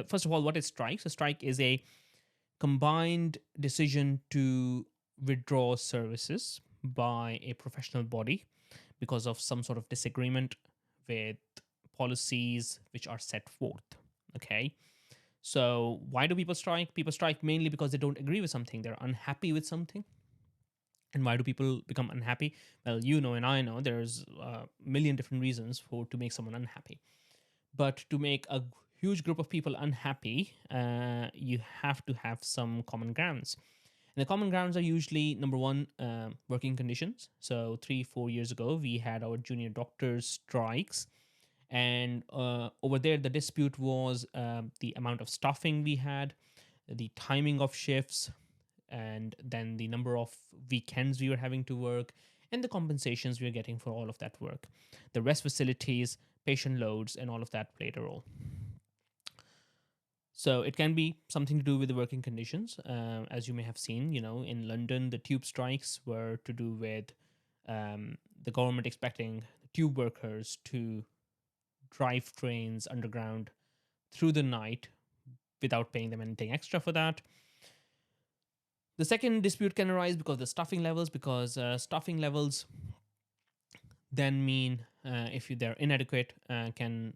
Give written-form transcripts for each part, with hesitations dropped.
first of all, what is strike? So strike is a combined decision to withdraw services by a professional body because of some sort of disagreement with policies which are set forth. Okay. So, why do people strike? People strike mainly because they don't agree with something, they're unhappy with something. And why do people become unhappy? Well, you know, and I know there's a million different reasons for to make someone unhappy. But to make a huge group of people unhappy, you have to have some common grounds. And the common grounds are usually number one, working conditions. So 3-4 years ago, we had our junior doctors strikes, and over there, the dispute was the amount of staffing we had, the timing of shifts, and then the number of weekends we were having to work, and the compensations we were getting for all of that work. The rest facilities, patient loads, and all of that played a role. So it can be something to do with the working conditions. As you may have seen, in London, the tube strikes were to do with the government expecting tube workers to drive trains underground through the night without paying them anything extra for that. The second dispute can arise because the staffing levels, because staffing levels then mean if they're inadequate, can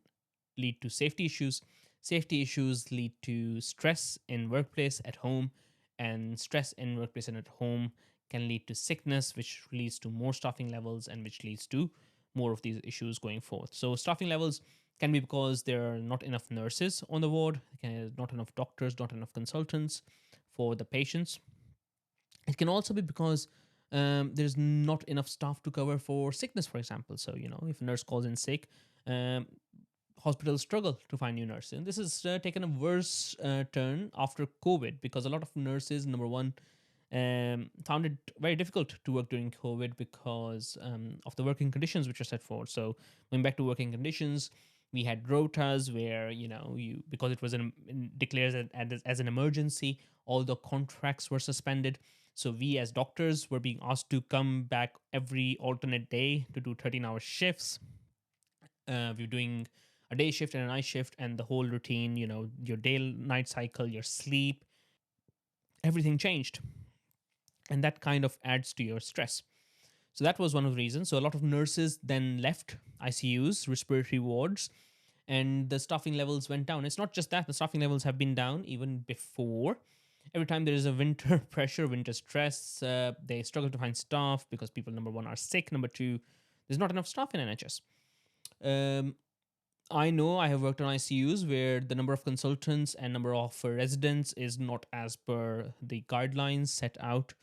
lead to safety issues. Safety issues lead to stress in workplace at home, and stress in workplace and at home can lead to sickness, which leads to more staffing levels and which leads to more of these issues going forth. So staffing levels can be because there are not enough nurses on the ward, not enough doctors, not enough consultants for the patients. It can also be because there's not enough staff to cover for sickness, for example. So, if a nurse calls in sick, um, hospitals struggle to find new nurses. And this has taken a worse turn after COVID because a lot of nurses, number one, found it very difficult to work during COVID because of the working conditions which are set forward. So, going back to working conditions, we had rotas where you because it was declared as an emergency, all the contracts were suspended. So we as doctors were being asked to come back every alternate day to do 13-hour shifts. We were doing a day shift and a night shift, and the whole routine, your day night cycle, your sleep, everything changed. And that kind of adds to your stress. So that was one of the reasons. So a lot of nurses then left ICUs, respiratory wards, and the staffing levels went down. It's not just that, the staffing levels have been down even before. Every time there is a winter pressure, winter stress, they struggle to find staff because people, number one, are sick. Number two, there's not enough staff in NHS. I know I have worked on ICUs where the number of consultants and number of residents is not as per the guidelines set out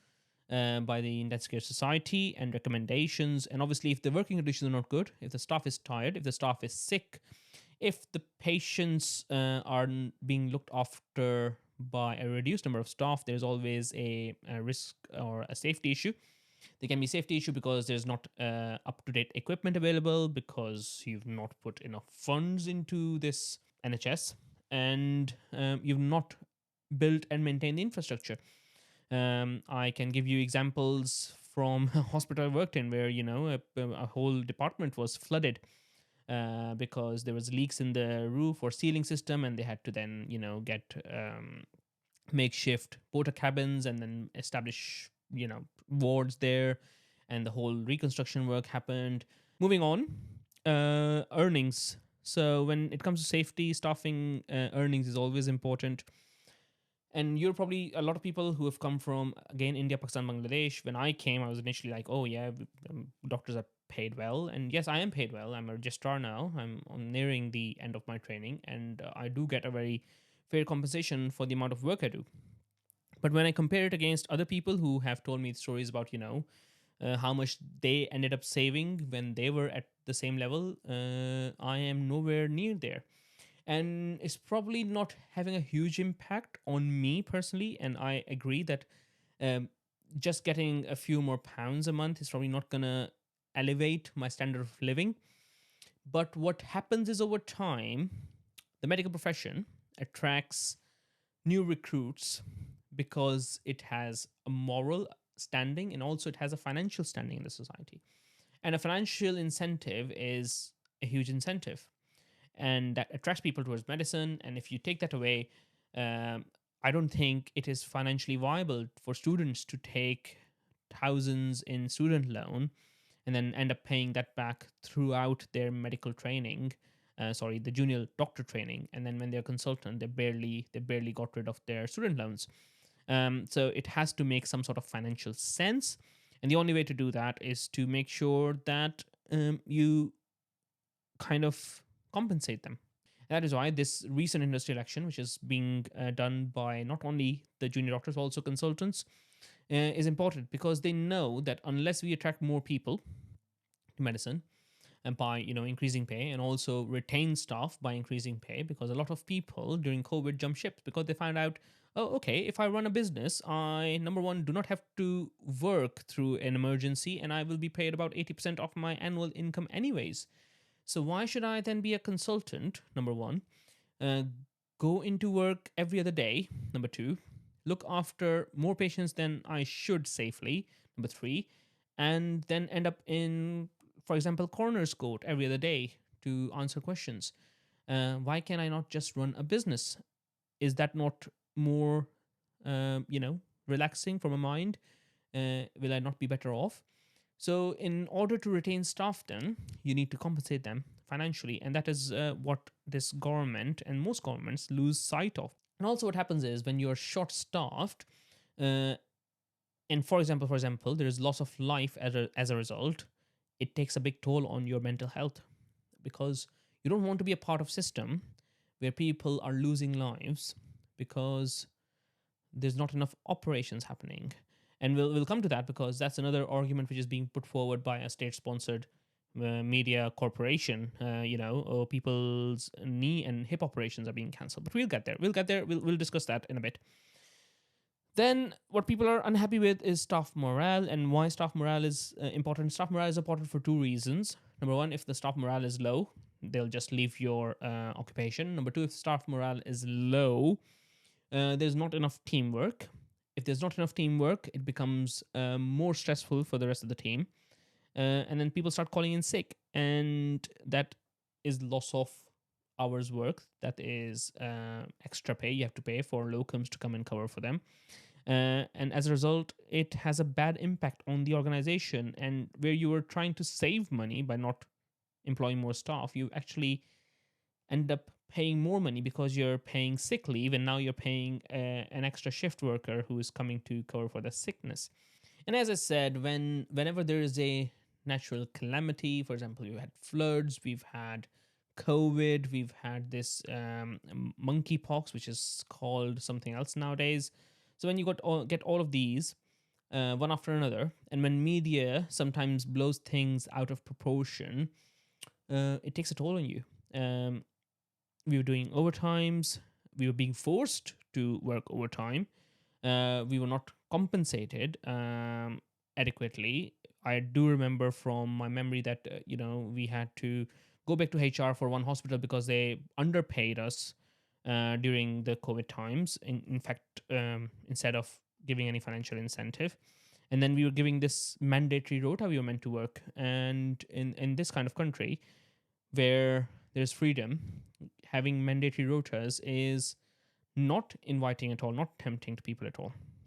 by the Intensive Care Society and recommendations. And obviously, if the working conditions are not good, if the staff is tired, if the staff is sick, if the patients are being looked after by a reduced number of staff, there's always a risk or a safety issue. There can be safety issue because there's not up-to-date equipment available, because you've not put enough funds into this NHS, and you've not built and maintained the infrastructure. I can give you examples from a hospital I worked in where a whole department was flooded because there was leaks in the roof or ceiling system, and they had to then get makeshift porta cabins and then establish wards there, and the whole reconstruction work happened. Moving on, earnings. So when it comes to safety, staffing, earnings is always important. And you're probably a lot of people who have come from, again, India, Pakistan, Bangladesh. When I came, I was initially like, oh yeah, doctors are paid well. And yes, I am paid well. I'm a registrar now. I'm nearing the end of my training, and I do get a very fair compensation for the amount of work I do. But when I compare it against other people who have told me stories about, how much they ended up saving when they were at the same level, I am nowhere near there. And it's probably not having a huge impact on me personally. And I agree that um, just getting a few more pounds a month is probably not going to elevate my standard of living. But what happens is, over time, the medical profession attracts new recruits because it has a moral standing, and also it has a financial standing in the society. And a financial incentive is a huge incentive. and that attracts people towards medicine. And if you take that away, um, I don't think it is financially viable for students to take thousands in student loan and then end up paying that back throughout their medical training. Sorry, the junior doctor training, and then when they're consultant, they barely got rid of their student loans. So it has to make some sort of financial sense, and the only way to do that is to make sure that you kind of compensate them. That is why this recent industry election, which is being done by not only the junior doctors, but also consultants, is important, because they know that unless we attract more people to medicine, and by increasing pay, and also retain staff by increasing pay, because a lot of people during COVID jump ships because they found out, oh, okay, if I run a business, I, number one, do not have to work through an emergency, and I will be paid about 80% of my annual income anyways. So why should I then be a consultant? Number one, uh, go into work every other day. Number two, look after more patients than I should safely. Number three, and then end up in, for example, coroner's court every other day to answer questions. Why can I not just run a business? Is that not more, relaxing for my mind? Will I not be better off? So, in order to retain staff, then you need to compensate them financially, and that is what this government and most governments lose sight of. And also, what happens is when you're short-staffed, uh, and for example, there is loss of life as a result. It takes a big toll on your mental health, because you don't want to be a part of system where people are losing lives because there's not enough operations happening. And we'll come to that, because that's another argument which is being put forward by a state sponsored media corporation. People's knee and hip operations are being cancelled. But we'll get there. We'll discuss that in a bit. Then, what people are unhappy with is staff morale, and why staff morale is important. Staff morale is important for two reasons. Number one, if the staff morale is low, they'll just leave your occupation. Number two, if staff morale is low, there's not enough teamwork. If there's not enough teamwork, it becomes more stressful for the rest of the team. And then people start calling in sick, and that is loss of hours work. That is extra pay you have to pay for locums to come and cover for them. And as a result, it has a bad impact on the organization. And where you were trying to save money by not employing more staff, you actually end up paying more money, because you're paying sick leave, and now you're paying an extra shift worker who is coming to cover for the sickness. And as I said, whenever there is a natural calamity, for example, we've had floods, we've had COVID, we've had this monkeypox, which is called something else nowadays. So when you get all of these one after another, and when media sometimes blows things out of proportion, it takes a toll on you. We were doing overtimes. We were being forced to work overtime. We were not compensated adequately. I do remember from my memory that we had to go back to HR for one hospital because they underpaid us during the COVID times. In fact, instead of giving any financial incentive, and then we were giving this mandatory rota we were meant to work. And in this kind of country where there's freedom, having mandatory rotas is not inviting at all, not tempting to people at all.